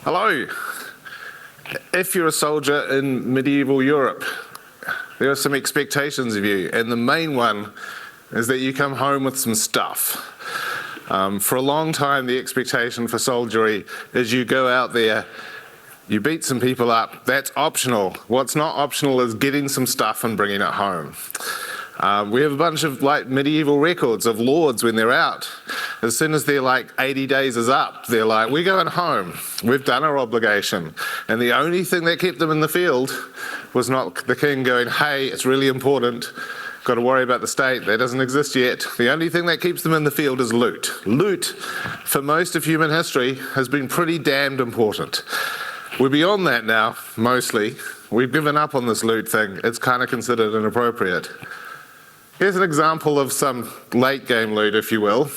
Hello. If you're a soldier in medieval Europe, there are some expectations of you, and the main one is that you come home with some stuff. For a long time, the expectation for soldiery is you go out there, you beat some people up. That's optional. What's not optional is getting some stuff and bringing it home. We have a bunch of medieval records of lords when they're out. As soon as their 80 days is up, they're like, we're going home. We've done our obligation. And the only thing that kept them in the field was not the king going, hey, it's really important, got to worry about the state, that doesn't exist yet. The only thing that keeps them in the field is loot. Loot, for most of human history, has been pretty damned important. We're beyond that now, mostly. We've given up on this loot thing. It's kind of considered inappropriate. Here's an example of some late game loot, if you will.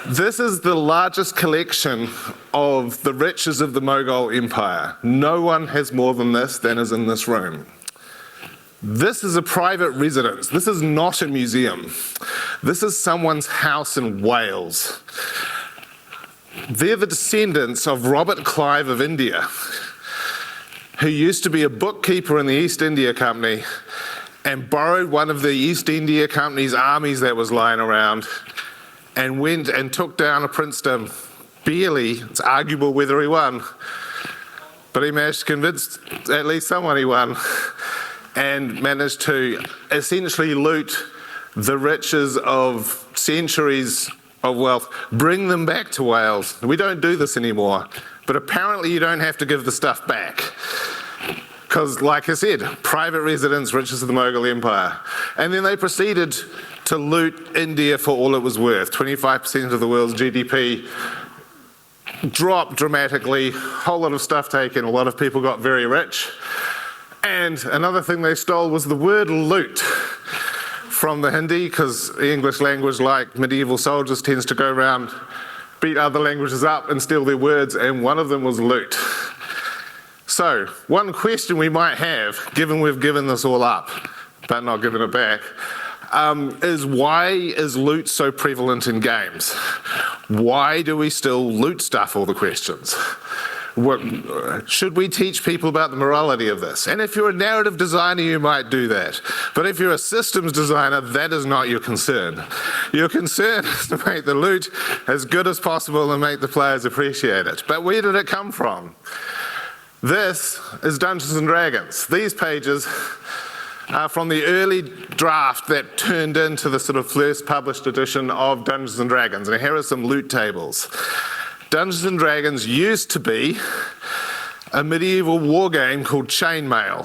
This is the largest collection of the riches of the Mughal Empire. No one has more than this than is in this room. This is a private residence. This is not a museum. This is someone's house in Wales. They're the descendants of Robert Clive of India, who used to be a bookkeeper in the East India Company and borrowed one of the East India Company's armies that was lying around and went and took down a princedom. Barely, it's arguable whether he won, but he managed to convince at least someone he won and managed to essentially loot the riches of centuries of wealth, bring them back to Wales. We don't do this anymore, but apparently you don't have to give the stuff back. Because, like I said, private residence, riches of the Mughal Empire. And then they proceeded to loot India for all it was worth. 25% of the world's GDP dropped dramatically, whole lot of stuff taken, a lot of people got very rich. And another thing they stole was the word loot from the Hindi, because the English language, like medieval soldiers, tends to go around, beat other languages up and steal their words, and one of them was loot. So, one question we might have, given we've given this all up, but not given it back, is why is loot so prevalent in games? Why do we still loot stuff, all the questions? Should we teach people about the morality of this? And if you're a narrative designer, you might do that. But if you're a systems designer, that is not your concern. Your concern is to make the loot as good as possible and make the players appreciate it. But where did it come from? This is Dungeons & Dragons. These pages are from the early draft that turned into the sort of first published edition of Dungeons & Dragons. And here are some loot tables. Dungeons & Dragons used to be a medieval war game called Chainmail.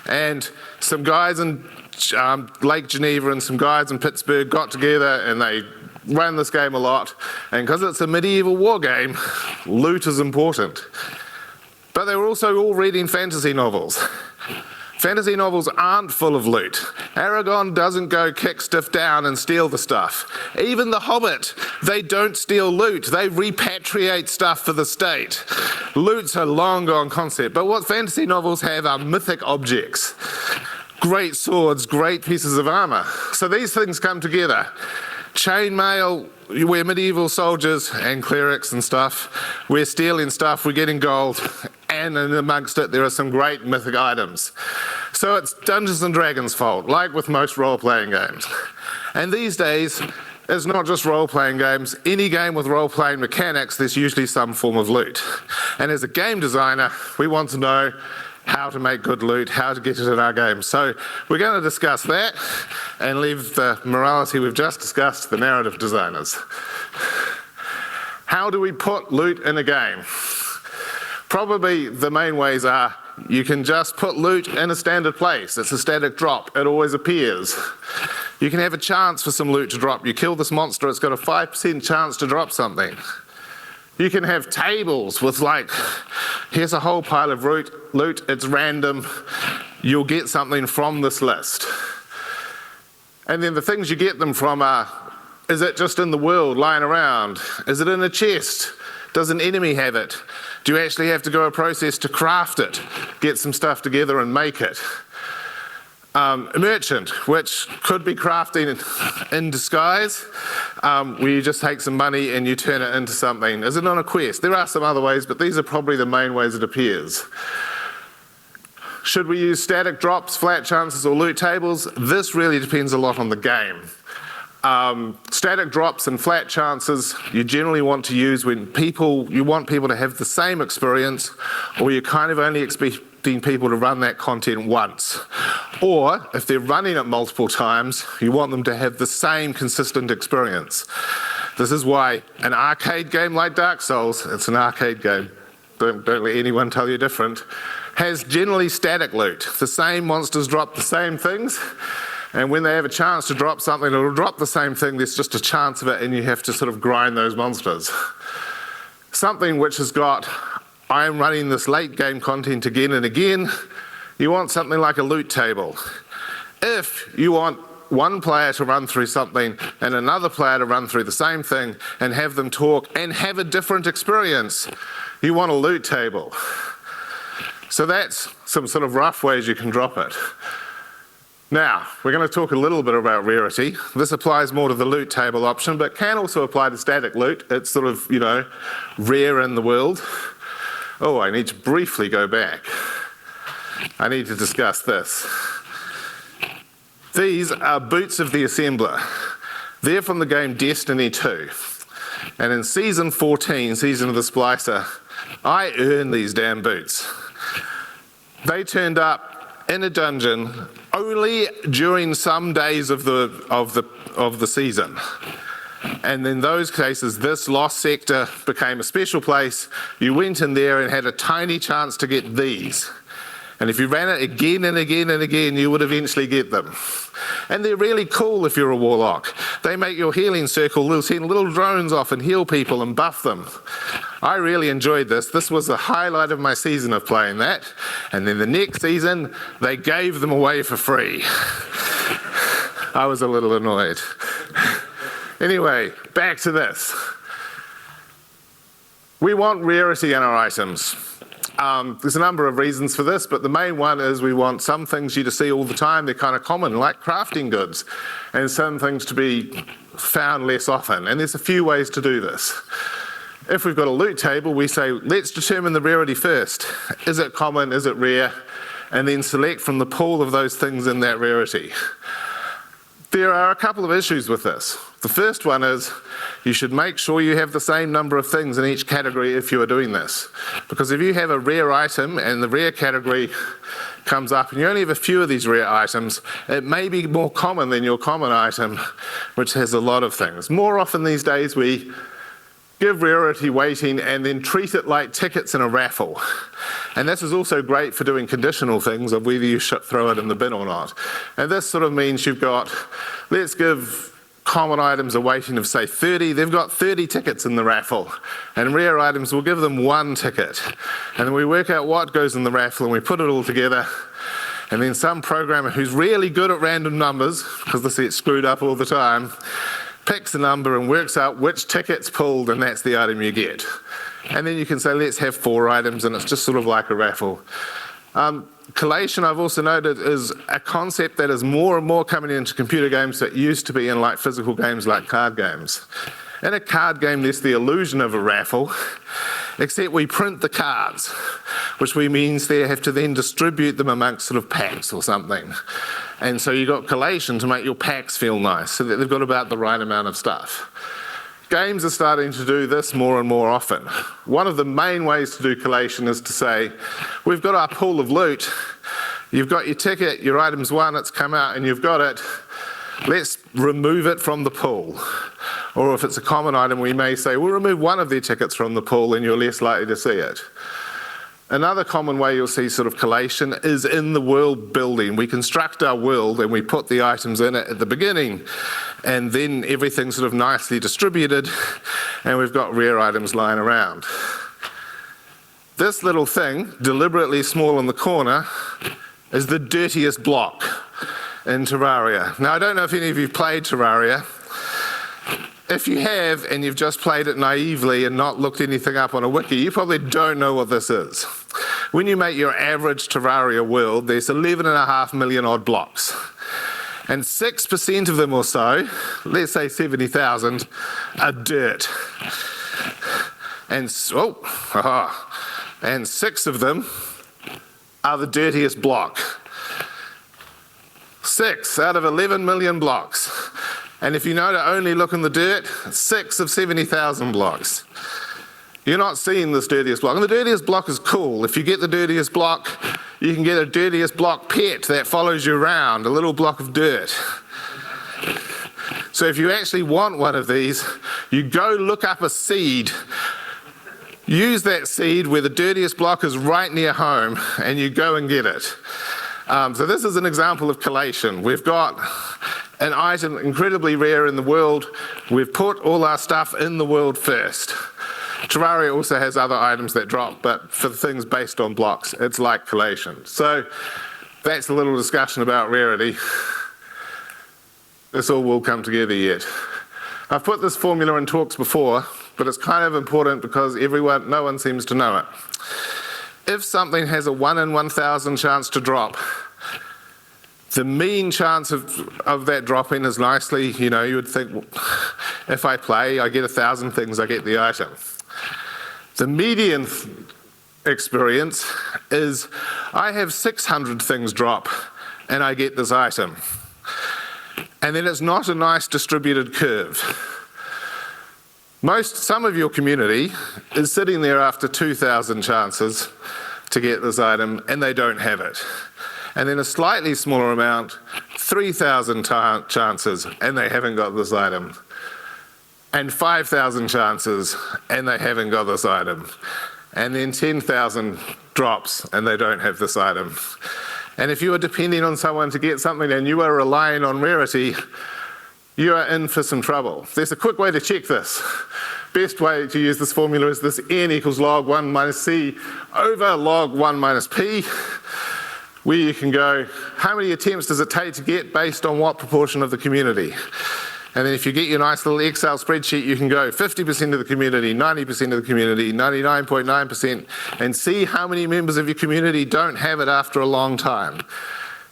And some guys in Lake Geneva and some guys in Pittsburgh got together and they ran this game a lot. And because it's a medieval war game, loot is important. But they were also all reading fantasy novels. Fantasy novels aren't full of loot. Aragon doesn't go kick stuff down and steal the stuff. Even The Hobbit, they don't steal loot. They repatriate stuff for the state. Loot's a long gone concept, but what fantasy novels have are mythic objects. Great swords, great pieces of armor. So these things come together. Chainmail, we're medieval soldiers and clerics and stuff. We're stealing stuff, we're getting gold, and in amongst it there are some great mythic items. So it's Dungeons & Dragons' fault, like with most role-playing games. And these days, it's not just role-playing games. Any game with role-playing mechanics, there's usually some form of loot. And as a game designer, we want to know how to make good loot, how to get it in our game. So we're going to discuss that and leave the morality we've just discussed to the narrative designers. How do we put loot in a game? Probably the main ways are you can just put loot in a standard place. It's a static drop. It always appears. You can have a chance for some loot to drop. You kill this monster, it's got a 5% chance to drop something. You can have tables with here's a whole pile of loot, it's random, you'll get something from this list. And then the things you get them from are, is it just in the world lying around? Is it in a chest? Does an enemy have it? Do you actually have to go a process to craft it, get some stuff together and make it? Merchant, which could be crafting in disguise, where you just take some money and you turn it into something. Is it on a quest? There are some other ways, but these are probably the main ways it appears. Should we use static drops, flat chances, or loot tables? This really depends a lot on the game. Static drops and flat chances you generally want to use when you want people to have the same experience, or you're kind of only expecting people to run that content once. Or if they're running it multiple times, you want them to have the same consistent experience. This is why an arcade game like Dark Souls, it's an arcade game, don't let anyone tell you different, has generally static loot. The same monsters drop the same things, and when they have a chance to drop something, it'll drop the same thing, there's just a chance of it, and you have to sort of grind those monsters. Something which has got, I'm running this late game content again and again, you want something like a loot table. If you want one player to run through something and another player to run through the same thing and have them talk and have a different experience, you want a loot table. So that's some sort of rough ways you can drop it. Now, we're going to talk a little bit about rarity. This applies more to the loot table option, but can also apply to static loot. It's sort of, rare in the world. Oh, I need to briefly go back. I need to discuss this. These are boots of the assembler. They're from the game Destiny 2. And in Season 14, Season of the Splicer, I earned these damn boots. They turned up in a dungeon only during some days of the season. And in those cases, this lost sector became a special place. You went in there and had a tiny chance to get these. And if you ran it again and again and again, you would eventually get them. And they're really cool if you're a warlock. They make your healing circle, they'll send little drones off and heal people and buff them. I really enjoyed this. This was the highlight of my season of playing that. And then the next season, they gave them away for free. I was a little annoyed. Anyway, back to this. We want rarity in our items. There's a number of reasons for this, but the main one is we want some things you to see all the time, they're kind of common, like crafting goods, and some things to be found less often, and there's a few ways to do this. If we've got a loot table, we say, let's determine the rarity first. Is it common, is it rare? And then select from the pool of those things in that rarity. There are a couple of issues with this. The first one is you should make sure you have the same number of things in each category if you are doing this. Because if you have a rare item and the rare category comes up and you only have a few of these rare items, it may be more common than your common item, which has a lot of things. More often these days we give rarity weighting and then treat it like tickets in a raffle. And this is also great for doing conditional things of whether you should throw it in the bin or not. And this sort of means you've got, let's give common items a weighting of say 30, they've got 30 tickets in the raffle. And rare items, we'll give them 1 ticket. And then we work out what goes in the raffle and we put it all together. And then some programmer who's really good at random numbers, because this gets screwed up all the time, picks a number and works out which ticket's pulled, and that's the item you get. And then you can say, let's have 4 items, and it's just sort of like a raffle. Collation, I've also noted, is a concept that is more and more coming into computer games that used to be in like physical games like card games. In a card game, there's the illusion of a raffle, except we print the cards, which means they have to then distribute them amongst sort of packs or something. And so you've got collation to make your packs feel nice, so that they've got about the right amount of stuff. Games are starting to do this more and more often. One of the main ways to do collation is to say, we've got our pool of loot, you've got your ticket, your item's won, it's come out and you've got it, let's remove it from the pool. Or if it's a common item, we may say, we'll remove one of their tickets from the pool and you're less likely to see it. Another common way you'll see sort of collation is in the world building. We construct our world and we put the items in it at the beginning, and then everything's sort of nicely distributed and we've got rare items lying around. This little thing, deliberately small in the corner, is the dirtiest block in Terraria. Now I don't know if any of you have played Terraria. If you have, and you've just played it naively and not looked anything up on a wiki, you probably don't know what this is. when you make your average Terraria world, there's 11.5 million odd blocks. And 6% of them or so, let's say 70,000, are dirt. And 6 of them are the dirtiest block. 6 out of 11 million blocks. And if you know to only look in the dirt, 6 of 70,000 blocks. You're not seeing this dirtiest block. And the dirtiest block is cool. If you get the dirtiest block, you can get a dirtiest block pet that follows you around, a little block of dirt. So if you actually want one of these, you go look up a seed. Use that seed where the dirtiest block is right near home, and you go and get it. So this is an example of collation. We've got an item incredibly rare in the world. We've put all our stuff in the world first. Terraria also has other items that drop, but for things based on blocks, it's like collation. So that's a little discussion about rarity. This all will come together yet. I've put this formula in talks before, but it's kind of important because no one seems to know it. If something has a 1 in 1,000 chance to drop, the mean chance of that dropping is nicely, you would think, well, if I play, I get 1,000 things, I get the item. The median experience is I have 600 things drop and I get this item. And then it's not a nice distributed curve. Some of your community is sitting there after 2,000 chances to get this item and they don't have it. And then a slightly smaller amount, 3,000 chances and they haven't got this item. And 5,000 chances and they haven't got this item. And then 10,000 drops and they don't have this item. And if you are depending on someone to get something and you are relying on rarity, you are in for some trouble. There's a quick way to check this. Best way to use this formula is this n equals log 1 minus c over log 1 minus p, where you can go, how many attempts does it take to get based on what proportion of the community? And then if you get your nice little Excel spreadsheet, you can go 50% of the community, 90% of the community, 99.9%, and see how many members of your community don't have it after a long time.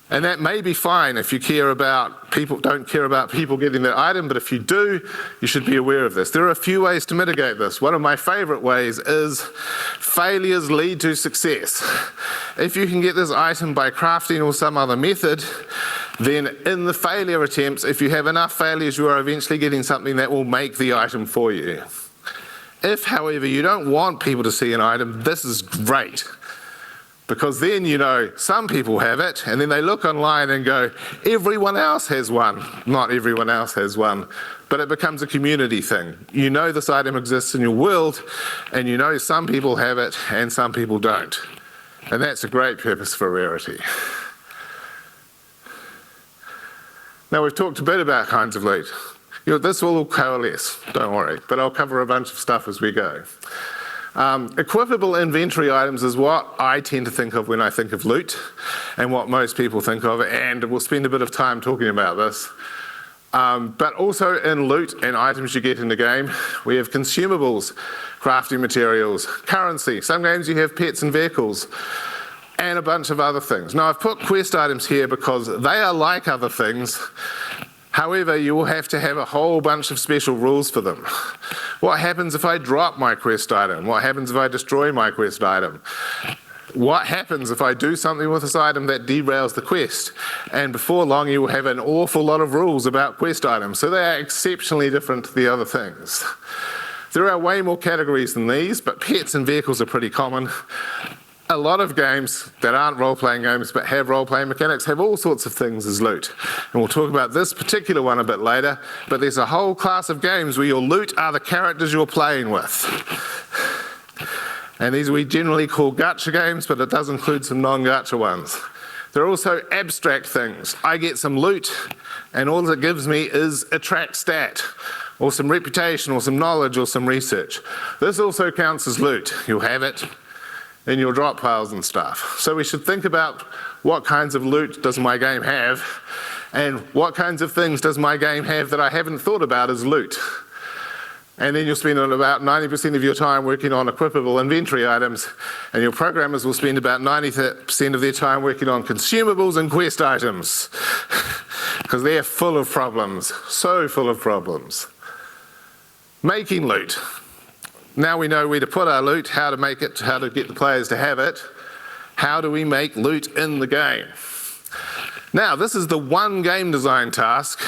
And that may be fine if you don't care about people getting their item, but if you do, you should be aware of this. There are a few ways to mitigate this. One of my favorite ways is failures lead to success. If you can get this item by crafting or some other method, then in the failure attempts, if you have enough failures, you are eventually getting something that will make the item for you. If, however, you don't want people to see an item, this is great. Because then some people have it, and then they look online and go, everyone else has one. Not everyone else has one, but it becomes a community thing. You know this item exists in your world, and you know some people have it and some people don't. And that's a great purpose for rarity. Now we've talked a bit about kinds of loot. This will all coalesce, don't worry, but I'll cover a bunch of stuff as we go. Equipable inventory items is what I tend to think of when I think of loot, and what most people think of, and we'll spend a bit of time talking about this. But also in loot and items you get in the game, we have consumables, crafting materials, currency. Some games you have pets and vehicles, and a bunch of other things. Now I've put quest items here because they are like other things. However, you will have to have a whole bunch of special rules for them. What happens if I drop my quest item? What happens if I destroy my quest item? What happens if I do something with this item that derails the quest? And before long, you will have an awful lot of rules about quest items, so they are exceptionally different to the other things. There are way more categories than these, but pets and vehicles are pretty common. A lot of games that aren't role-playing games but have role-playing mechanics have all sorts of things as loot. And we'll talk about this particular one a bit later, but there's a whole class of games where your loot are the characters you're playing with. And these we generally call gacha games, but it does include some non-gacha ones. There are also abstract things. I get some loot, and all it gives me is a track stat, or some reputation, or some knowledge, or some research. This also counts as loot. You'll have it in your drop piles and stuff. So we should think about what kinds of loot does my game have, and what kinds of things does my game have that I haven't thought about as loot. And then you'll spend about 90% of your time working on equipable inventory items, and your programmers will spend about 90% of their time working on consumables and quest items, because they're full of problems, so full of problems. Making loot. Now we know where to put our loot, how to make it, how to get the players to have it. How do we make loot in the game? Now, this is the one game design task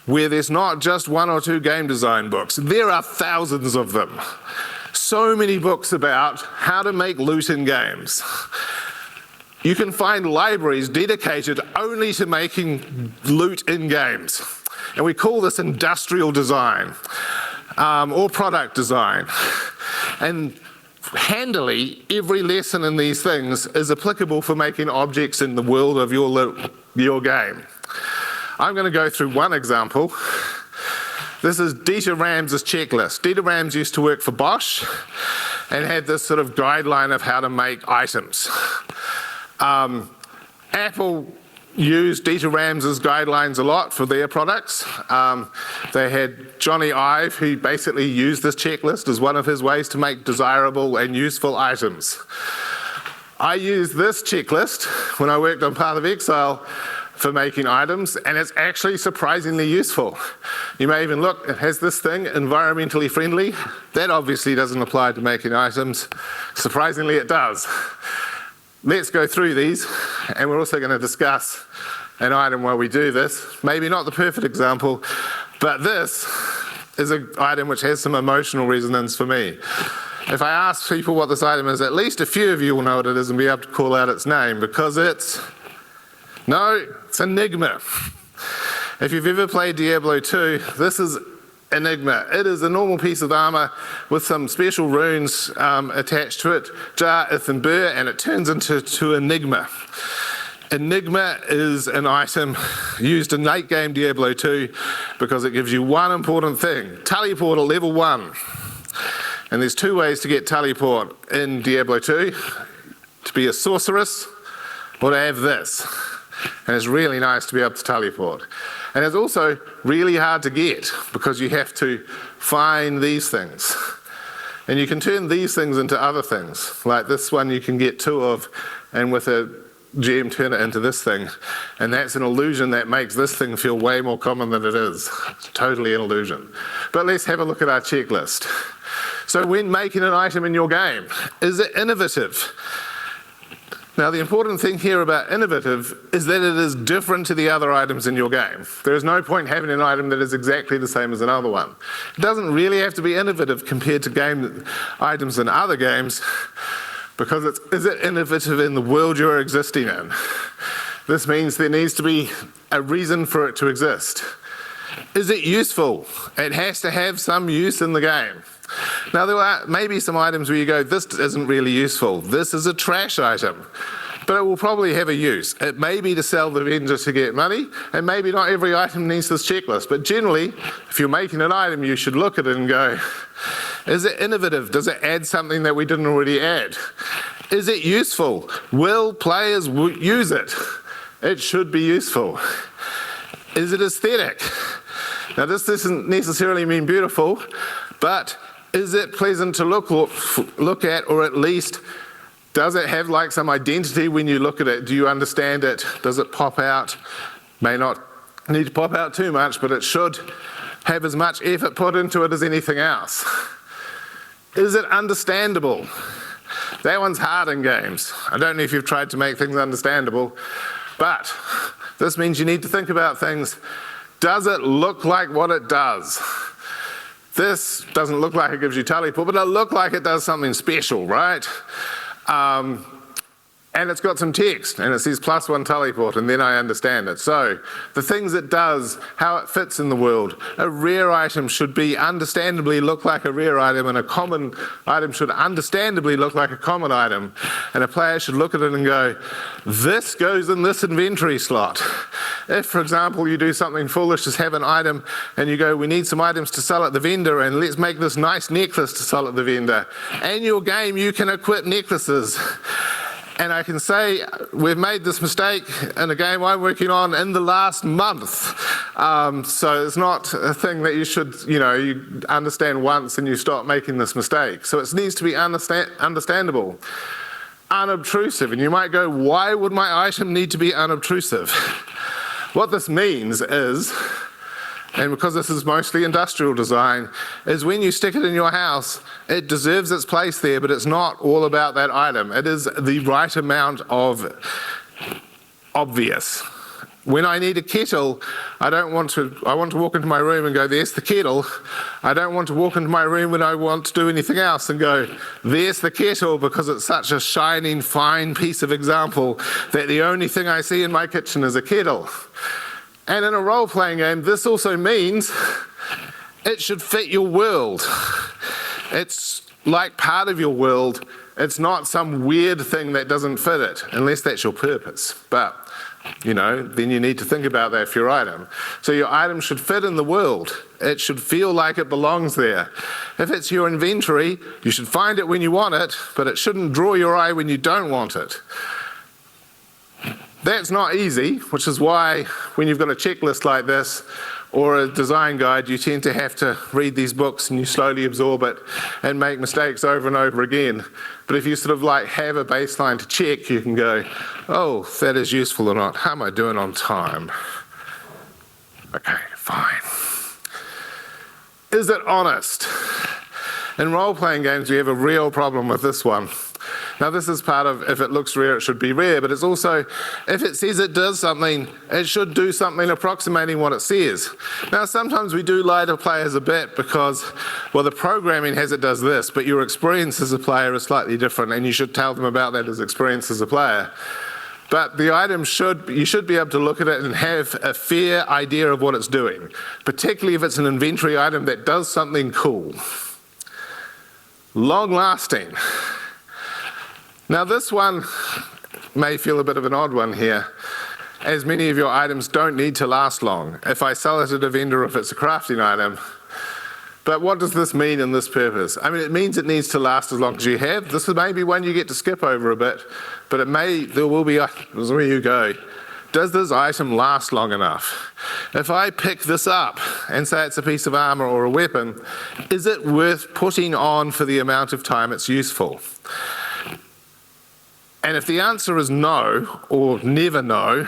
where there's not just 1 or 2 game design books. There are thousands of them. So many books about how to make loot in games. You can find libraries dedicated only to making loot in games. And we call this industrial design or product design. And handily, every lesson in these things is applicable for making objects in the world of your game. I'm going to go through one example. This is Dieter Rams's checklist. Dieter Rams used to work for Bosch and had this sort of guideline of how to make items. Apple used Dieter Rams's guidelines a lot for their products. They had Johnny Ive, who basically used this checklist as one of his ways to make desirable and useful items. I used this checklist when I worked on Path of Exile for making items, and it's actually surprisingly useful. You may even look, it has this thing, environmentally friendly. That obviously doesn't apply to making items. Surprisingly, it does. Let's go through these, and we're also going to discuss an item while we do this. Maybe not the perfect example, but this is an item which has some emotional resonance for me. If I ask people what this item is, at least a few of you will know what it is and be able to call out its name, because it's Enigma. If you've ever played Diablo 2, this is Enigma. It is a normal piece of armor with some special runes attached to it, Jar, Ith, and Bur, and it turns into Enigma. Enigma is an item used in late game Diablo 2 because it gives you one important thing, teleport at level 1. And there's 2 ways to get teleport in Diablo 2, to be a sorceress or to have this. And it's really nice to be able to teleport. And it's also really hard to get because you have to find these things. And you can turn these things into other things. Like this one you can get 2 of, and with a gem turn it into this thing. And that's an illusion that makes this thing feel way more common than it is. It's totally an illusion. But let's have a look at our checklist. So when making an item in your game, is it innovative? Now, the important thing here about innovative is that it is different to the other items in your game. There is no point having an item that is exactly the same as another one. It doesn't really have to be innovative compared to game items in other games, because is it innovative in the world you're existing in? This means there needs to be a reason for it to exist. Is it useful? It has to have some use in the game. Now, there are maybe some items where you go, this isn't really useful. This is a trash item, but it will probably have a use. It may be to sell the vendor to get money, and maybe not every item needs this checklist. But generally, if you're making an item, you should look at it and go, is it innovative? Does it add something that we didn't already add? Is it useful? Will players use it? It should be useful. Is it aesthetic? Now, this doesn't necessarily mean beautiful, but is it pleasant to look at, or at least does it have like some identity when you look at it? Do you understand it? Does it pop out? May not need to pop out too much, but it should have as much effort put into it as anything else. Is it understandable? That one's hard in games. I don't know if you've tried to make things understandable, but this means you need to think about things. Does it look like what it does? This doesn't look like it gives you teleport, but it looks like it does something special, right? And it's got some text, and it says +1 teleport, and then I understand it. So the things it does, how it fits in the world. A rare item should understandably look like a rare item, and a common item should understandably look like a common item. And a player should look at it and go, this goes in this inventory slot. If, for example, you do something foolish, just have an item, and you go, we need some items to sell at the vendor, and let's make this nice necklace to sell at the vendor. In your game, you can equip necklaces. And I can say we've made this mistake in a game I'm working on in the last month. So it's not a thing that you should, you understand once and you stop making this mistake. So it needs to be understandable, unobtrusive. And you might go, why would my item need to be unobtrusive? What this means is, and because this is mostly industrial design, is when you stick it in your house, it deserves its place there, but it's not all about that item. It is the right amount of obvious. When I need a kettle, I want to walk into my room and go, there's the kettle. I don't want to walk into my room when I want to do anything else and go, there's the kettle, because it's such a shining, fine piece of example that the only thing I see in my kitchen is a kettle. And in a role-playing game, this also means it should fit your world. It's like part of your world. It's not some weird thing that doesn't fit it, unless that's your purpose. But, then you need to think about that for your item. So your item should fit in the world. It should feel like it belongs there. If it's your inventory, you should find it when you want it, but it shouldn't draw your eye when you don't want it. That's not easy, which is why when you've got a checklist like this or a design guide, you tend to have to read these books and you slowly absorb it and make mistakes over and over again. But if you sort of have a baseline to check, you can go, oh, that is useful or not. How am I doing on time? Okay, fine. Is it honest? In role-playing games, we have a real problem with this one. Now, this is part of, if it looks rare, it should be rare, but it's also, if it says it does something, it should do something approximating what it says. Now, sometimes we do lie to players a bit because, well, the programming has it does this, but your experience as a player is slightly different, and you should tell them about that as experience as a player. But the item you should be able to look at it and have a fair idea of what it's doing, particularly if it's an inventory item that does something cool. Long-lasting. Now this one may feel a bit of an odd one here, as many of your items don't need to last long. If I sell it at a vendor, if it's a crafting item. But what does this mean in this purpose? I mean, it means it needs to last as long as you have. This is maybe one you get to skip over a bit, but there will be items where you go, does this item last long enough? If I pick this up and say it's a piece of armor or a weapon, is it worth putting on for the amount of time it's useful? And if the answer is no, or never no,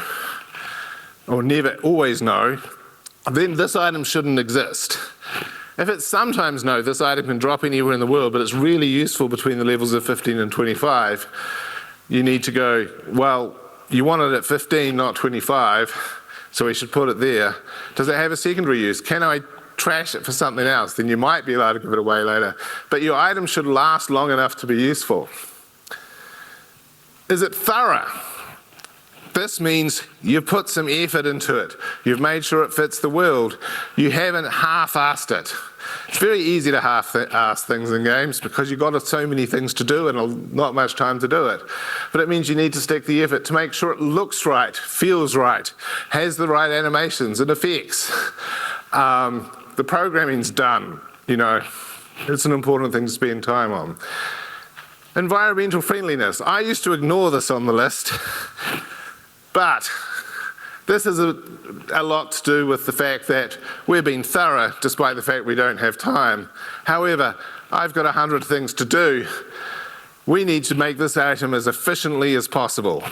or never always no, then this item shouldn't exist. If it's sometimes no, this item can drop anywhere in the world, but it's really useful between the levels of 15 and 25, you need to go, well, you want it at 15, not 25, so we should put it there. Does it have a secondary use? Can I trash it for something else? Then you might be allowed to give it away later. But your item should last long enough to be useful. Is it thorough? This means you've put some effort into it. You've made sure it fits the world. You haven't half-assed it. It's very easy to half-ass things in games because you've got so many things to do and not much time to do it. But it means you need to stick the effort to make sure it looks right, feels right, has the right animations and effects. The programming's done, It's an important thing to spend time on. Environmental friendliness. I used to ignore this on the list, but this is a lot to do with the fact that we're being thorough despite the fact we don't have time. However, I've got 100 things to do. We need to make this item as efficiently as possible.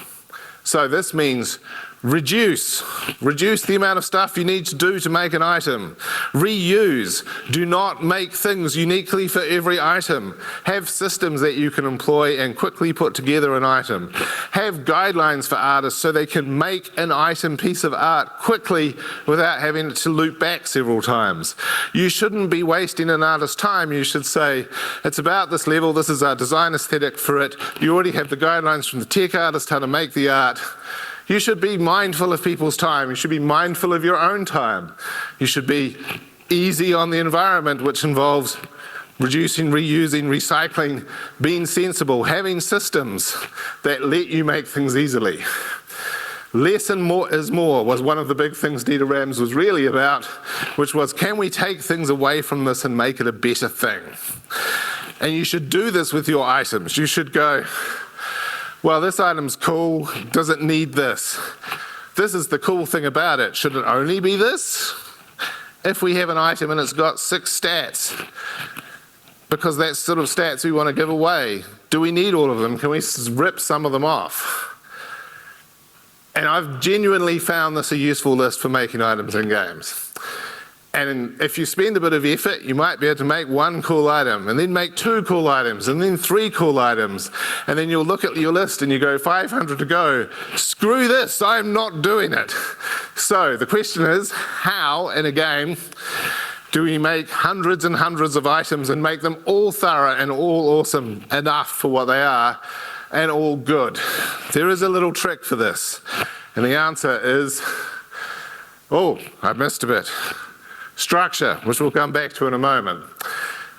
So this means reduce the amount of stuff you need to do to make an item. Reuse. Do not make things uniquely for every item. Have systems that you can employ and quickly put together an item. Have guidelines for artists so they can make an item piece of art quickly without having to loop back several times. You shouldn't be wasting an artist's time. You should say, it's about this level, this is our design aesthetic for it. You already have the guidelines from the tech artist how to make the art. You should be mindful of people's time. You should be mindful of your own time. You should be easy on the environment, which involves reducing, reusing, recycling, being sensible, having systems that let you make things easily. Less and more is more was one of the big things Dieter Rams was really about, which was, can we take things away from this and make it a better thing? And you should do this with your items. You should go, well, this item's cool, does it need this? this is the cool thing about it. Should it only be this? If we have an item and it's got 6 stats, because that's sort of stats we want to give away, do we need all of them? Can we rip some of them off? And I've genuinely found this a useful list for making items in games. And if you spend a bit of effort, you might be able to make 1 cool item, and then make 2 cool items, and then 3 cool items. And then you'll look at your list and you go, 500 to go. Screw this, I'm not doing it. So the question is, how in a game do we make hundreds and hundreds of items and make them all thorough and all awesome enough for what they are, and all good? There is a little trick for this. And the answer is, oh, I missed a bit. Structure, which we'll come back to in a moment.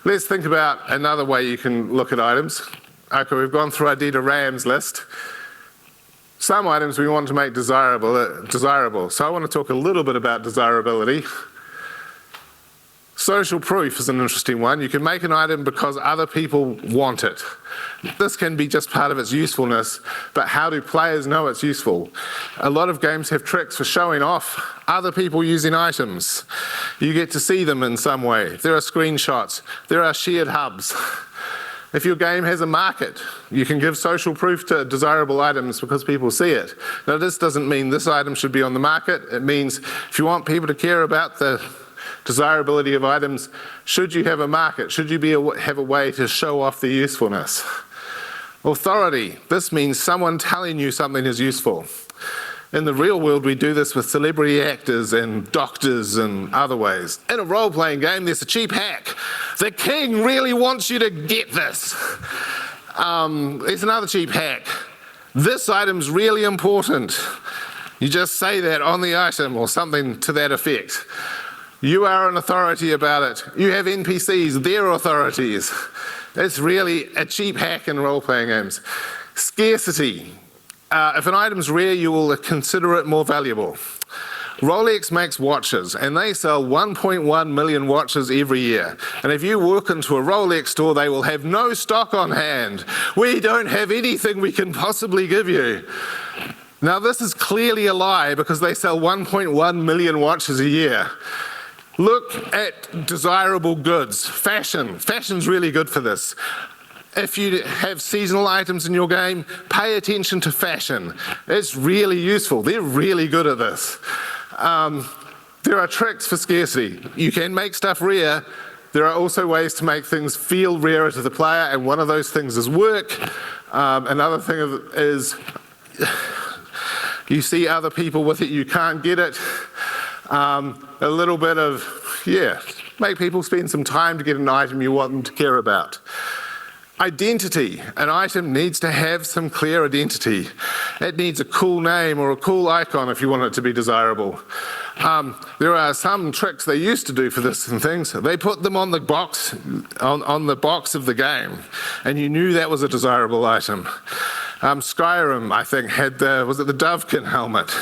Let's think about another way you can look at items. Okay, we've gone through our Dita Ram's list. Some items we want to make desirable. So I want to talk a little bit about desirability. Social proof is an interesting one. You can make an item because other people want it. This can be just part of its usefulness, but how do players know it's useful? A lot of games have tricks for showing off other people using items. You get to see them in some way. There are screenshots. There are shared hubs. If your game has a market, you can give social proof to desirable items because people see it. Now, this doesn't mean this item should be on the market. It means if you want people to care about the desirability of items, should you have a market? Should you have a way to show off the usefulness? Authority. This means someone telling you something is useful. In the real world, we do this with celebrity actors and doctors and other ways. In a role-playing game, there's a cheap hack. The king really wants you to get this. There's another cheap hack. This item's really important. You just say that on the item or something to that effect. You are an authority about it. You have NPCs, they're authorities. It's really a cheap hack in role-playing games. Scarcity. If an item's rare, you will consider it more valuable. Rolex makes watches, and they sell 1.1 million watches every year. And if you walk into a Rolex store, they will have no stock on hand. We don't have anything we can possibly give you. Now, this is clearly a lie because they sell 1.1 million watches a year. Look at desirable goods. Fashion. Fashion's really good for this. If you have seasonal items in your game, pay attention to fashion. It's really useful. They're really good at this. There are tricks for scarcity. You can make stuff rare. There are also ways to make things feel rarer to the player, and one of those things is work. Another thing is you see other people with it, you can't get it. A little bit of, make people spend some time to get an item you want them to care about. Identity. An item needs to have some clear identity. It needs a cool name or a cool icon if you want it to be desirable. There are some tricks they used to do for this and things. They put them on the box, on the box of the game, and you knew that was a desirable item. Skyrim, I think, had the Dovekin helmet.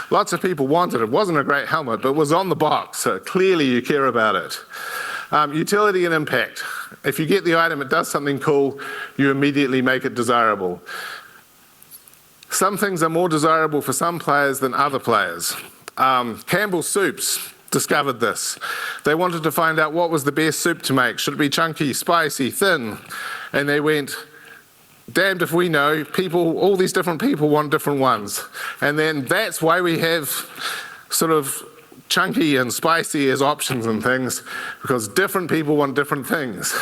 Lots of people wanted it. It wasn't a great helmet, but it was on the box, so clearly you care about it. Utility and impact. If you get the item, it does something cool, you immediately make it desirable. Some things are more desirable for some players than other players. Campbell's Soups discovered this. They wanted to find out what was the best soup to make. Should it be chunky, spicy, thin? And they went, damned if we know, all these different people want different ones. And then that's why we have sort of chunky and spicy as options and things, because different people want different things.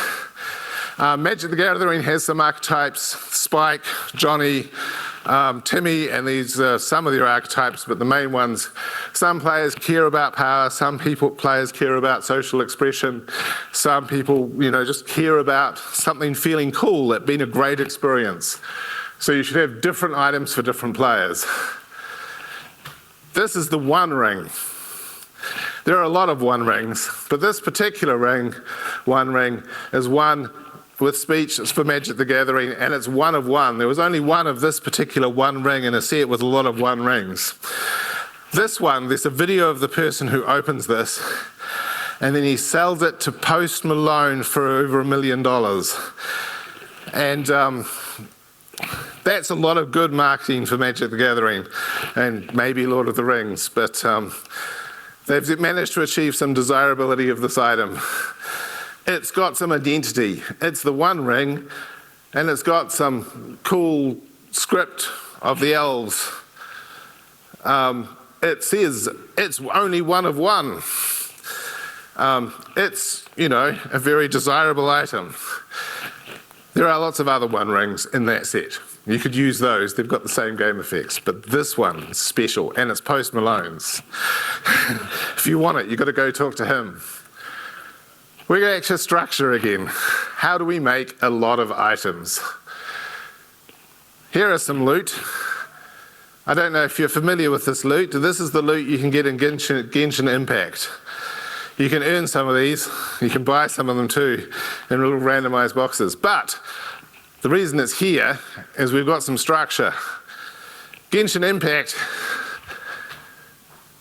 Magic the Gathering has some archetypes, Spike, Johnny, Timmy, and these are some of their archetypes, but the main ones. Some players care about power, players care about social expression, some people, just care about something feeling cool, it being a great experience. So you should have different items for different players. This is the One Ring. There are a lot of One Rings, but this particular One Ring, is one with speech. It's for Magic the Gathering, and it's one of one. There was only one of this particular One Ring in a set with a lot of One Rings. This one, there's a video of the person who opens this, and then he sells it to Post Malone for over $1 million. And That's a lot of good marketing for Magic the Gathering and maybe Lord of the Rings, but they've managed to achieve some desirability of this item. It's got some identity. It's the One Ring, and it's got some cool script of the elves. It says it's only one of one. It's, you know, a very desirable item. There are lots of other One Rings in that set. You could use those, they've got the same game effects, but this one is special, and it's Post Malone's. If you want it, you've got to go talk to him. We're going to structure again. How do we make a lot of items? Here are some loot. I don't know if you're familiar with this loot. This is the loot you can get in Genshin Impact. You can earn some of these. You can buy some of them too in little randomized boxes. But the reason it's here is we've got some structure. Genshin Impact,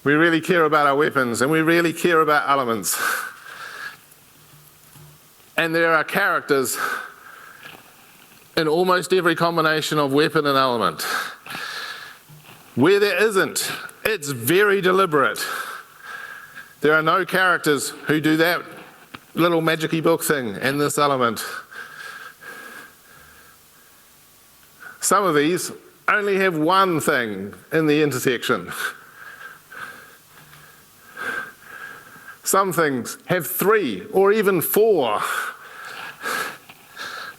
we really care about our weapons and we really care about elements. And there are characters in almost every combination of weapon and element. Where there isn't, it's very deliberate. There are no characters who do that little magic-y book thing in this element. Some of these only have one thing in the intersection. Some things have 3 or even 4.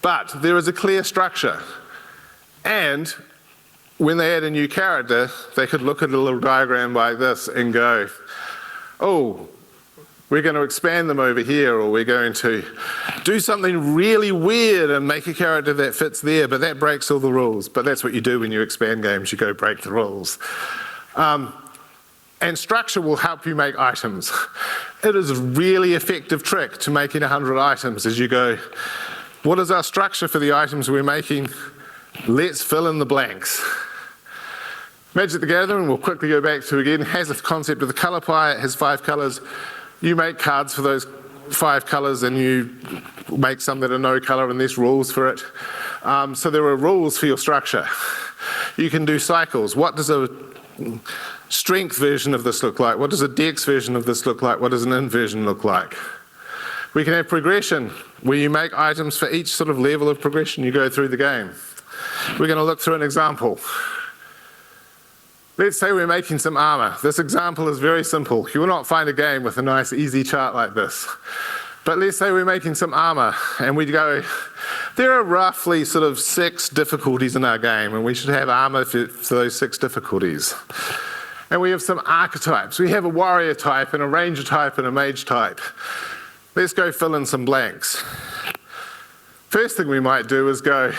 But there is a clear structure. And when they add a new character, they could look at a little diagram like this and go, oh, we're going to expand them over here, or we're going to do something really weird and make a character that fits there, but that breaks all the rules. But that's what you do when you expand games, you go break the rules. And structure will help you make items. It is a really effective trick to making 100 items as you go, what is our structure for the items we're making? Let's fill in the blanks. Magic the Gathering, we'll quickly go back to again, has a concept of the colour pie. It has 5 colours. You make cards for those 5 colours and you make some that are no colour and there's rules for it. So there are rules for your structure. You can do cycles. What does a strength version of this look like? What does a dex version of this look like? What does an inversion look like? We can have progression, where you make items for each sort of level of progression you go through the game. We're going to look through an example. Let's say we're making some armor. This example is very simple. You will not find a game with a nice easy chart like this. But let's say we're making some armor and we go, there are roughly sort of 6 difficulties in our game and we should have armor for those 6 difficulties. And we have some archetypes. We have a warrior type and a ranger type and a mage type. Let's go fill in some blanks. First thing we might do is go,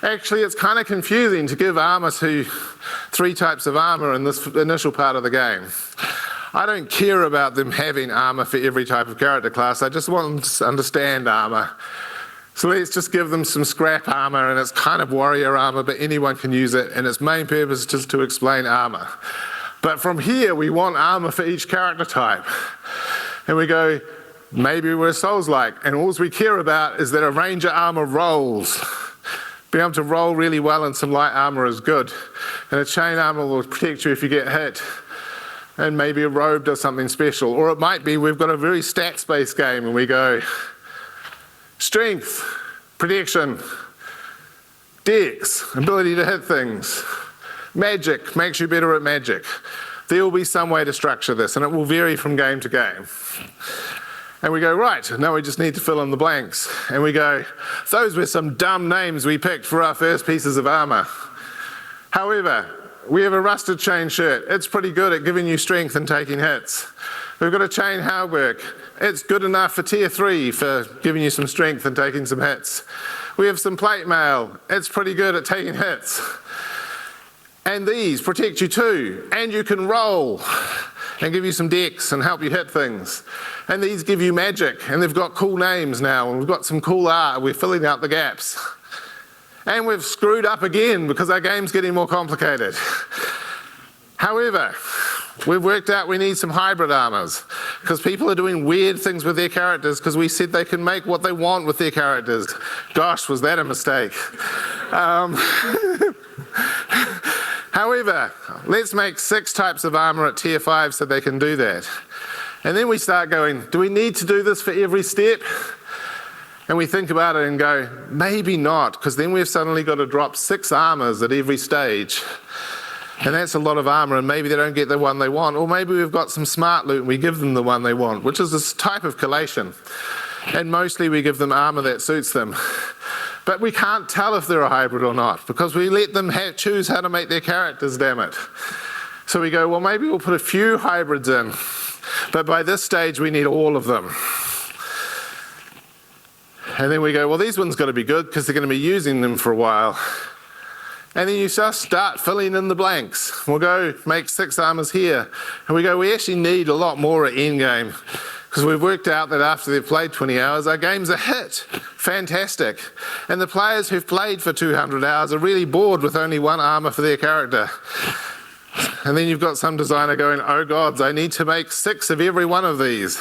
actually it's kind of confusing to give armor to 3 types of armor in this initial part of the game. I don't care about them having armor for every type of character class, I just want them to understand armor. So let's just give them some scrap armor, and it's kind of warrior armor, but anyone can use it, and its main purpose is just to explain armor. But from here, we want armor for each character type. And we go, maybe we're Souls-like, and all we care about is that a ranger armor rolls. Being able to roll really well in some light armor is good. And a chain armor will protect you if you get hit. And maybe a robe does something special. Or it might be we've got a very stats-based game and we go, strength, protection, dex, ability to hit things, magic makes you better at magic. There will be some way to structure this, and it will vary from game to game. And we go, right, now we just need to fill in the blanks. And we go, those were some dumb names we picked for our first pieces of armor. However, we have a rusted chain shirt. It's pretty good at giving you strength and taking hits. We've got a chain hardwork. It's good enough for tier 3 for giving you some strength and taking some hits. We have some plate mail. It's pretty good at taking hits. And these protect you too. And you can roll and give you some dex and help you hit things. And these give you magic, and they've got cool names now, and we've got some cool art. We're filling out the gaps. And we've screwed up again because our game's getting more complicated. However, we've worked out we need some hybrid armors because people are doing weird things with their characters because we said they can make what they want with their characters. Gosh, was that a mistake? However, let's make 6 types of armour at tier 5 so they can do that. And then we start going, do we need to do this for every step? And we think about it and go, maybe not, because then we've suddenly got to drop 6 armours at every stage. And that's a lot of armour, and maybe they don't get the one they want. Or maybe we've got some smart loot and we give them the one they want, which is this type of collation. And mostly we give them armour that suits them. But we can't tell if they're a hybrid or not, because we let them choose how to make their characters, damn it. So we go, well, maybe we'll put a few hybrids in, but by this stage we need all of them. And then we go, well, these ones got to be good because they're going to be using them for a while. And then you just start filling in the blanks. We'll go make 6 armours here. And we go, we actually need a lot more at endgame, because we've worked out that after they've played 20 hours, our game's a hit. Fantastic. And the players who've played for 200 hours are really bored with only 1 armour for their character. And then you've got some designer going, oh gods, I need to make 6 of every one of these.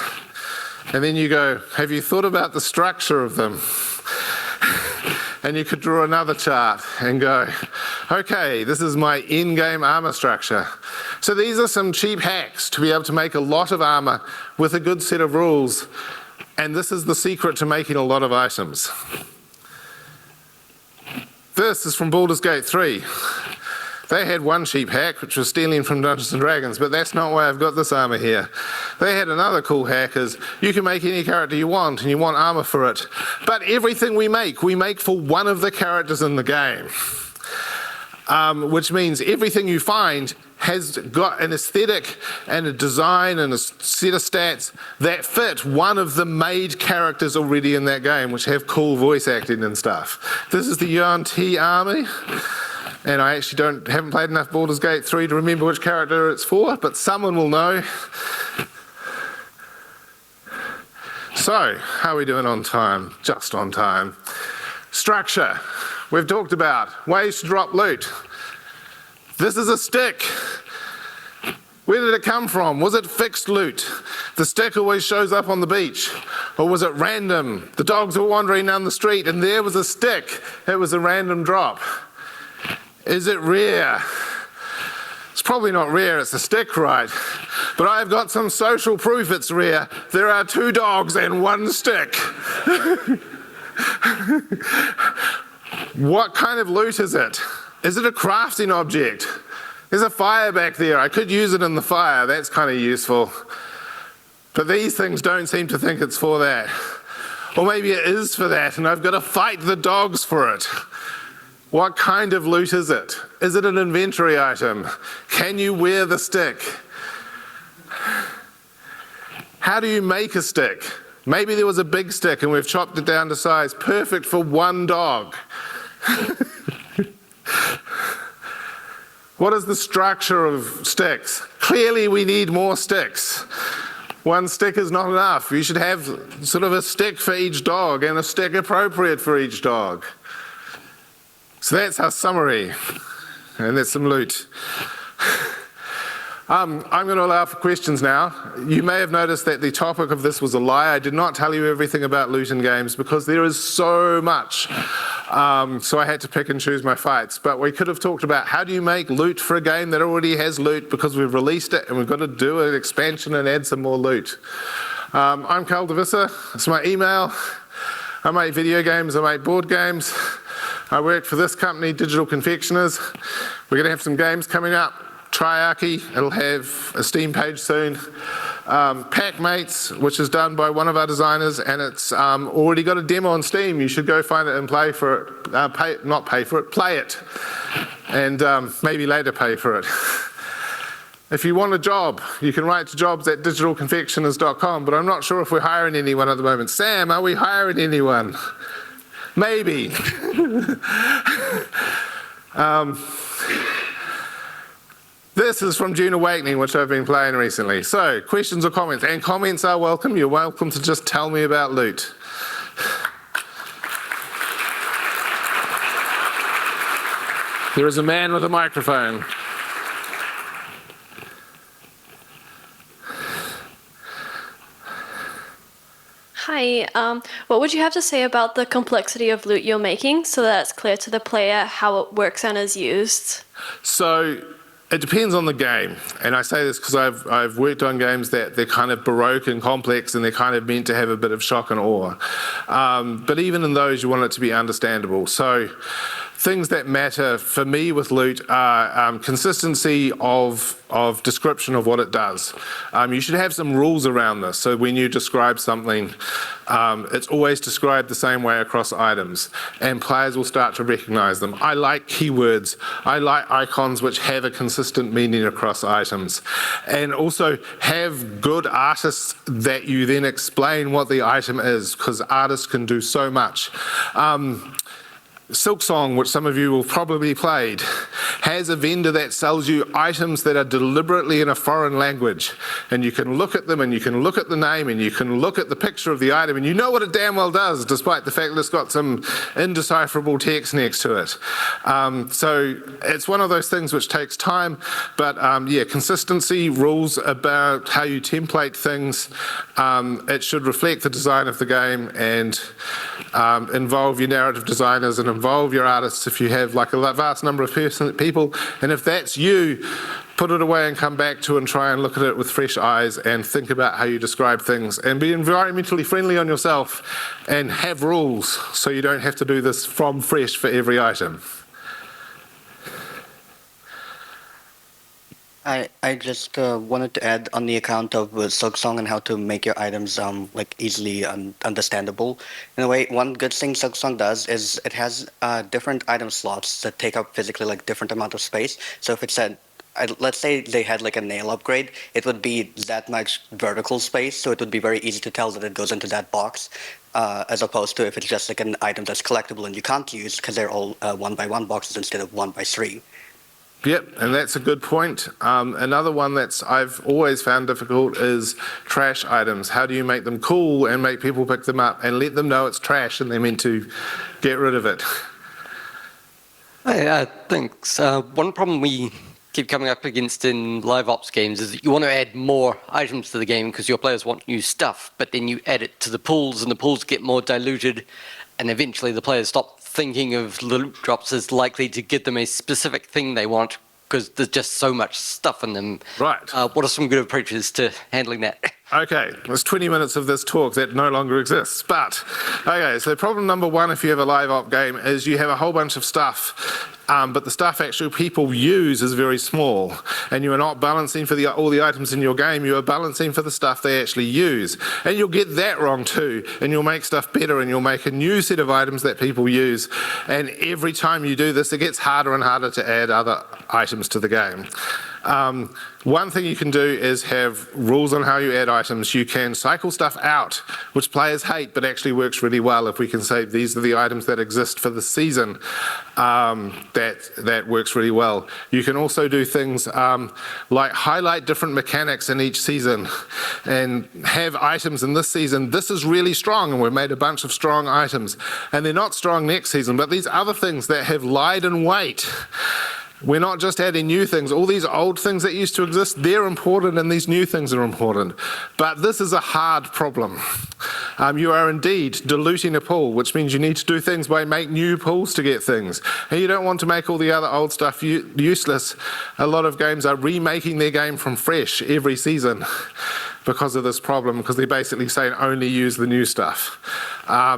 And then you go, have you thought about the structure of them? And you could draw another chart and go, okay, this is my in-game armour structure. So these are some cheap hacks to be able to make a lot of armour with a good set of rules. And this is the secret to making a lot of items. This is from Baldur's Gate 3. They had one cheap hack, which was stealing from Dungeons & Dragons, but that's not why I've got this armour here. They had another cool hack, is you can make any character you want, and you want armour for it. But everything we make for one of the characters in the game. Which means everything you find has got an aesthetic and a design and a set of stats that fit one of the made characters already in that game, which have cool voice acting and stuff. This is the Yuan Ti army. And I actually haven't played enough Baldur's Gate 3 to remember which character it's for, but someone will know. So, how are we doing on time? Just on time. Structure. We've talked about ways to drop loot. This is a stick. Where did it come from? Was it fixed loot? The stick always shows up on the beach. Or was it random? The dogs were wandering down the street and there was a stick. It was a random drop. Is it rare? It's probably not rare, it's a stick, right? But I've got some social proof it's rare. There are 2 dogs and 1 stick. What kind of loot is it? Is it a crafting object? There's a fire back there. I could use it in the fire. That's kind of useful. But these things don't seem to think it's for that. Or maybe it is for that, and I've got to fight the dogs for it. What kind of loot is it? Is it an inventory item? Can you wear the stick? How do you make a stick? Maybe there was a big stick and we've chopped it down to size, perfect for 1 dog. What is the structure of sticks? Clearly we need more sticks. 1 stick is not enough. You should have sort of a stick for each dog and a stick appropriate for each dog. So that's our summary, and there's some loot. I'm going to allow for questions now. You may have noticed that the topic of this was a lie. I did not tell you everything about loot in games because there is so much. So I had to pick and choose my fights. But we could have talked about how do you make loot for a game that already has loot, because we've released it and we've got to do an expansion and add some more loot. I'm Carl de Visser. It's my email. I make video games, I make board games. I work for this company, Digital Confectioners. We're going to have some games coming up. Triarchy, it'll have a Steam page soon. Packmates, which is done by one of our designers, and it's already got a demo on Steam. You should go find it and play for it, play it. And maybe later pay for it. If you want a job, you can write to jobs@digitalconfectioners.com, but I'm not sure if we're hiring anyone at the moment. Sam, are we hiring anyone? Maybe. This is from Dune Awakening, which I've been playing recently. So, questions or comments? And comments are welcome. You're welcome to just tell me about loot. There is a man with a microphone. Hi, Hi. What would you have to say about the complexity of loot you're making so that it's clear to the player how it works and is used? So it depends on the game, and I say this because I've worked on games that they're kind of baroque and complex, and they're kind of meant to have a bit of shock and awe. But even in those, you want it to be understandable. So things that matter for me with loot are consistency of description of what it does. You should have some rules around this. So when you describe something, it's always described the same way across items, and players will start to recognize them. I like keywords. I like icons which have a consistent meaning across items, and also have good artists that you then explain what the item is, because artists can do so much. Silksong, which some of you will probably played, has a vendor that sells you items that are deliberately in a foreign language, and you can look at them and you can look at the name and you can look at the picture of the item and you know what it damn well does, despite the fact that it's got some indecipherable text next to it. So it's one of those things which takes time, but yeah, consistency, rules about how you template things. It should reflect the design of the game and involve your narrative designers and involve your artists if you have like a vast number of people, and if that's you, put it away and come back to and try and look at it with fresh eyes and think about how you describe things and be environmentally friendly on yourself and have rules so you don't have to do this from fresh for every item. I just wanted to add on the account of Silksong and how to make your items like easily understandable. In a way, one good thing Silksong does is it has different item slots that take up physically like different amount of space. So if it said, let's say they had like a nail upgrade, it would be that much vertical space, so it would be very easy to tell that it goes into that box, as opposed to if it's just like an item that's collectible and you can't use because they're all 1x1 boxes instead of 1x3. Yep, and that's a good point. Another one that's I've always found difficult is trash items. How do you make them cool and make people pick them up and let them know it's trash and they're meant to get rid of it? Thanks. One problem we keep coming up against in live ops games is that you want to add more items to the game because your players want new stuff, but then you add it to the pools and the pools get more diluted, and eventually the players stop thinking of loot drops as likely to get them a specific thing they want because there's just so much stuff in them. Right. What are some good approaches to handling that? Okay, there's 20 minutes of this talk that no longer exists. But, okay, so problem number one if you have a live op game is you have a whole bunch of stuff, but the stuff actually people use is very small. And you are not balancing for all the items in your game, you are balancing for the stuff they actually use. And you'll get that wrong too, and you'll make stuff better, and you'll make a new set of items that people use. And every time you do this, it gets harder and harder to add other items to the game. One thing you can do is have rules on how you add items. You can cycle stuff out, which players hate, but actually works really well. If we can say these are the items that exist for the season, that works really well. You can also do things like highlight different mechanics in each season and have items in this season. This is really strong, and we've made a bunch of strong items. And they're not strong next season, but these other things that have lied in wait. We're not just adding new things. All these old things that used to exist, they're important, and these new things are important. But this is a hard problem. You are indeed diluting a pool, which means you need to do things by make new pools to get things. And you don't want to make all the other old stuff useless. A lot of games are remaking their game from fresh every season because of this problem, because they're basically saying only use the new stuff.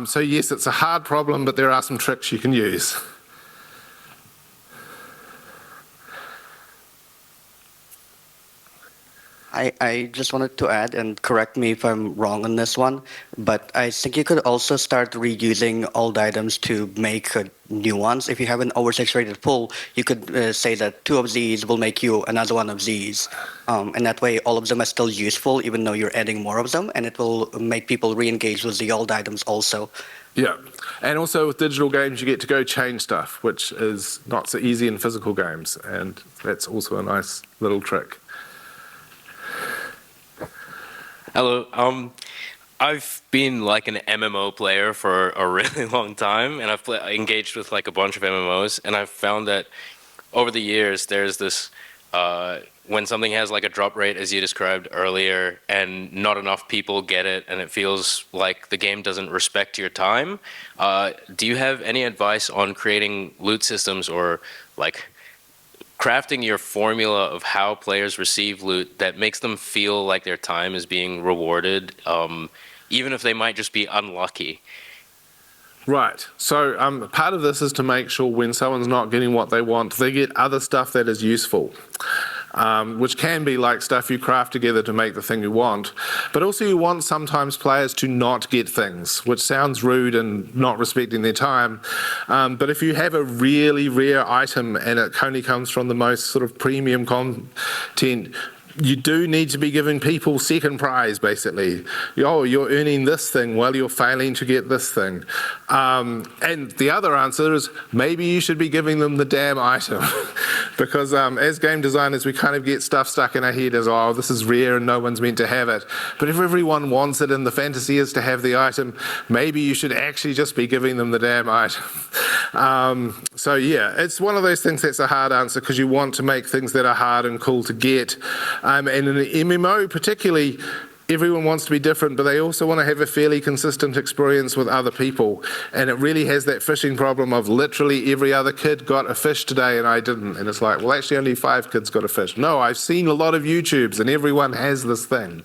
So yes, it's a hard problem, but there are some tricks you can use. I just wanted to add, and correct me if I'm wrong on this one, but I think you could also start reusing old items to make new ones. If you have an oversaturated pool, you could say that 2 of these will make you another 1 of these. And that way all of them are still useful, even though you're adding more of them, and it will make people re-engage with the old items also. Yeah, and also with digital games you get to go change stuff, which is not so easy in physical games, and that's also a nice little trick. Hello. I've been like an MMO player for a really long time, and I've engaged with like a bunch of MMOs, and I've found that over the years there's this when something has like a drop rate, as you described earlier, and not enough people get it, and it feels like the game doesn't respect your time, do you have any advice on creating loot systems or like crafting your formula of how players receive loot that makes them feel like their time is being rewarded, even if they might just be unlucky? Right. So part of this is to make sure when someone's not getting what they want, they get other stuff that is useful, which can be like stuff you craft together to make the thing you want. But also you want sometimes players to not get things, which sounds rude and not respecting their time. But if you have a really rare item and it only comes from the most sort of premium content, you do need to be giving people second prize, basically. Oh, you're earning this thing while you're failing to get this thing. And the other answer is maybe you should be giving them the damn item. Because as game designers, we kind of get stuff stuck in our head as, oh, this is rare and no one's meant to have it. But if everyone wants it and the fantasy is to have the item, maybe you should actually just be giving them the damn item. So yeah, it's one of those things that's a hard answer because you want to make things that are hard and cool to get. And in an MMO particularly, everyone wants to be different, but they also want to have a fairly consistent experience with other people. And it really has that fishing problem of literally every other kid got a fish today and I didn't. And it's like, well, actually only 5 kids got a fish. No, I've seen a lot of YouTubes and everyone has this thing.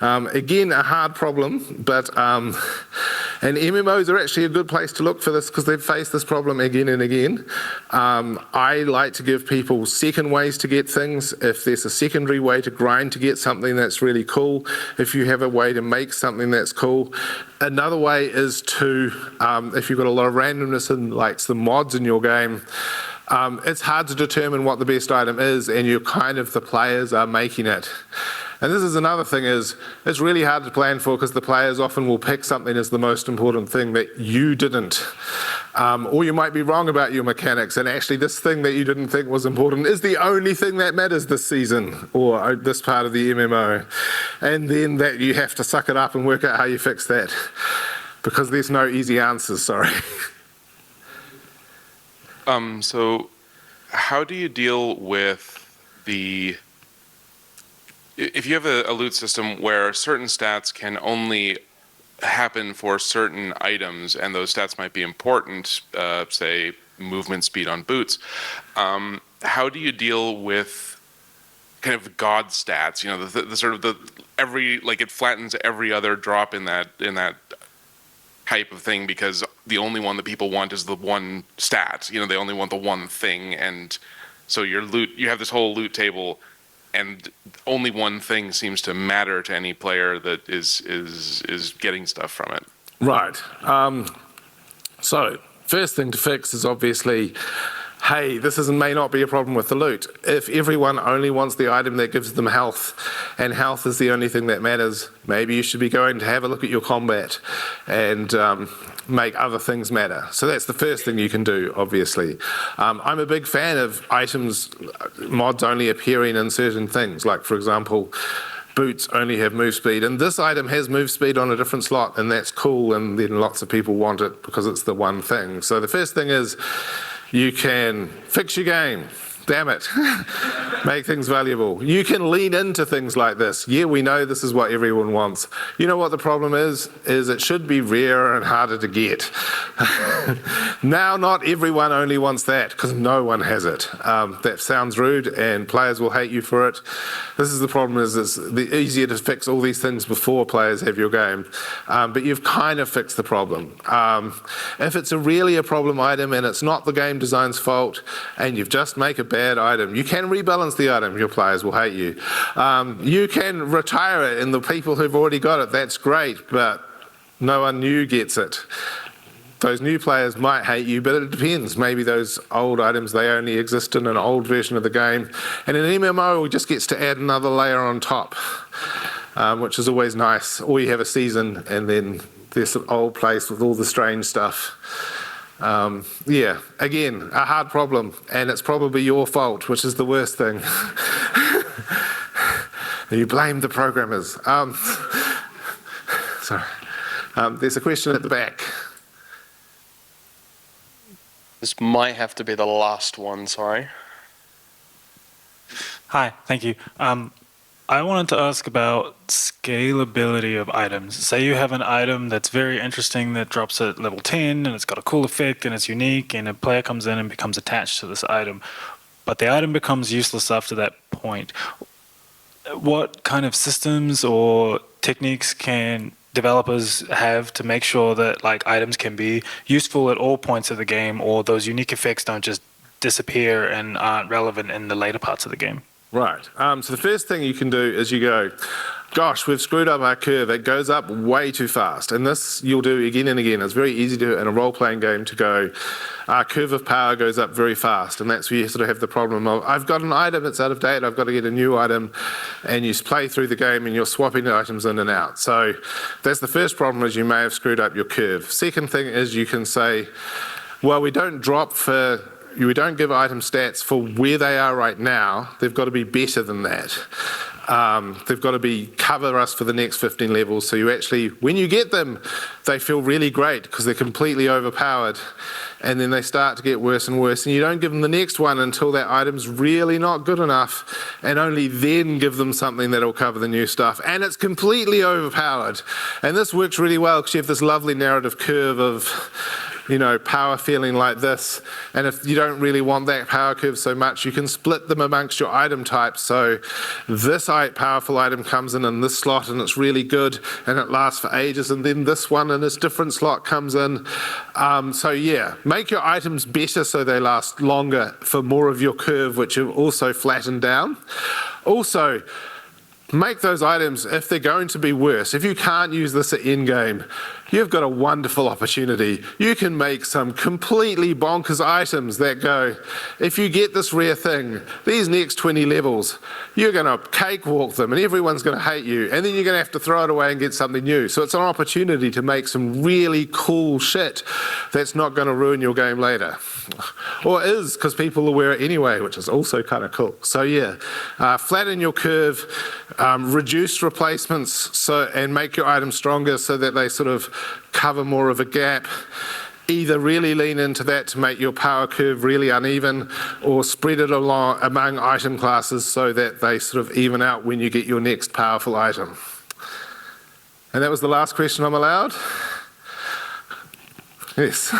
Again, a hard problem, but and MMOs are actually a good place to look for this because they've faced this problem again and again. I like to give people second ways to get things. If there's a secondary way to grind to get something that's really cool, if you have a way to make something that's cool. Another way is to, if you've got a lot of randomness in like some mods in your game, it's hard to determine what the best item is and you're kind of the players are making it. And this is another thing is, it's really hard to plan for because the players often will pick something as the most important thing that you didn't. Or you might be wrong about your mechanics and actually this thing that you didn't think was important is the only thing that matters this season or this part of the MMO. And then that you have to suck it up and work out how you fix that because there's no easy answers, sorry. So how do you deal with if you have a loot system where certain stats can only happen for certain items and those stats might be important, say movement speed on boots, how do you deal with kind of god stats, you know, the sort of it flattens every other drop in that type of thing because the only one that people want is the one stat, you know, they only want the one thing, and so you have this whole loot table and only one thing seems to matter to any player that is getting stuff from it. Right. So first thing to fix is obviously, hey, this may not be a problem with the loot. If everyone only wants the item that gives them health, and health is the only thing that matters, maybe you should be going to have a look at your combat and make other things matter. So that's the first thing you can do, obviously. I'm a big fan of items, mods only appearing in certain things, like for example, boots only have move speed, and this item has move speed on a different slot, and that's cool, and then lots of people want it because it's the one thing. So the first thing is, you can fix your game. Damn it. Make things valuable. You can lean into things like this. Yeah, we know this is what everyone wants. You know what the problem is it should be rarer and harder to get. Now, not everyone only wants that because no one has it. That sounds rude and players will hate you for it. This is the problem is it's easier to fix all these things before players have your game. But you've kind of fixed the problem. If it's really a problem item and it's not the game design's fault and you've just make a bad item, you can rebalance the item, your players will hate you. You can retire it and the people who've already got it, that's great, but no one new gets it. Those new players might hate you, but it depends. Maybe those old items, they only exist in an old version of the game. And an MMO just gets to add another layer on top, which is always nice. Or you have a season and then there's an old place with all the strange stuff. Yeah, again, a hard problem, and it's probably your fault, which is the worst thing. You blame the programmers. Sorry. There's a question at the back. This might have to be the last one, sorry. Hi, thank you. I wanted to ask about scalability of items. Say you have an item that's very interesting that drops at level 10 and it's got a cool effect and it's unique and a player comes in and becomes attached to this item, but the item becomes useless after that point. What kind of systems or techniques can developers have to make sure that like items can be useful at all points of the game, or those unique effects don't just disappear and aren't relevant in the later parts of the game? Right. So the first thing you can do is you go, gosh, we've screwed up our curve. It goes up way too fast. And this you'll do again and again. It's very easy to do in a role-playing game to go, our curve of power goes up very fast. And that's where you sort of have the problem of, I've got an item that's out of date, I've got to get a new item. And you play through the game and you're swapping the items in and out. So that's the first problem, is you may have screwed up your curve. Second thing is you can say, well, we don't give item stats for where they are right now. They've got to be better than that. They've got to cover us for the next 15 levels. So you actually, when you get them, they feel really great because they're completely overpowered. And then they start to get worse and worse. And you don't give them the next one until that item's really not good enough. And only then give them something that'll cover the new stuff. And it's completely overpowered. And this works really well because you have this lovely narrative curve of, power feeling like this. And if you don't really want that power curve so much, you can split them amongst your item types. So this powerful item comes in this slot and it's really good and it lasts for ages. And then this one in this different slot comes in. So yeah, make your items better so they last longer for more of your curve, which you've also flattened down. Also, make those items, if they're going to be worse, if you can't use this at endgame, you've got a wonderful opportunity. You can make some completely bonkers items that go, if you get this rare thing, these next 20 levels, you're going to cakewalk them and everyone's going to hate you. And then you're going to have to throw it away and get something new. So it's an opportunity to make some really cool shit that's not going to ruin your game later. Or is, because people will wear it anyway, which is also kind of cool. So yeah, flatten your curve, reduce replacements and make your items stronger so that they sort of cover more of a gap. Either really lean into that to make your power curve really uneven, or spread it along among item classes so that they sort of even out when you get your next powerful item. And that was the last question I'm allowed? Yes.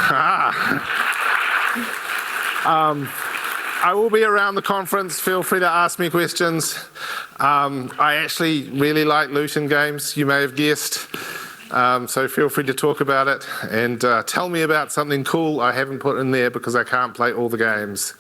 I will be around the conference. Feel free to ask me questions. I actually really like looting games, you may have guessed. So feel free to talk about it and tell me about something cool I haven't put in there because I can't play all the games.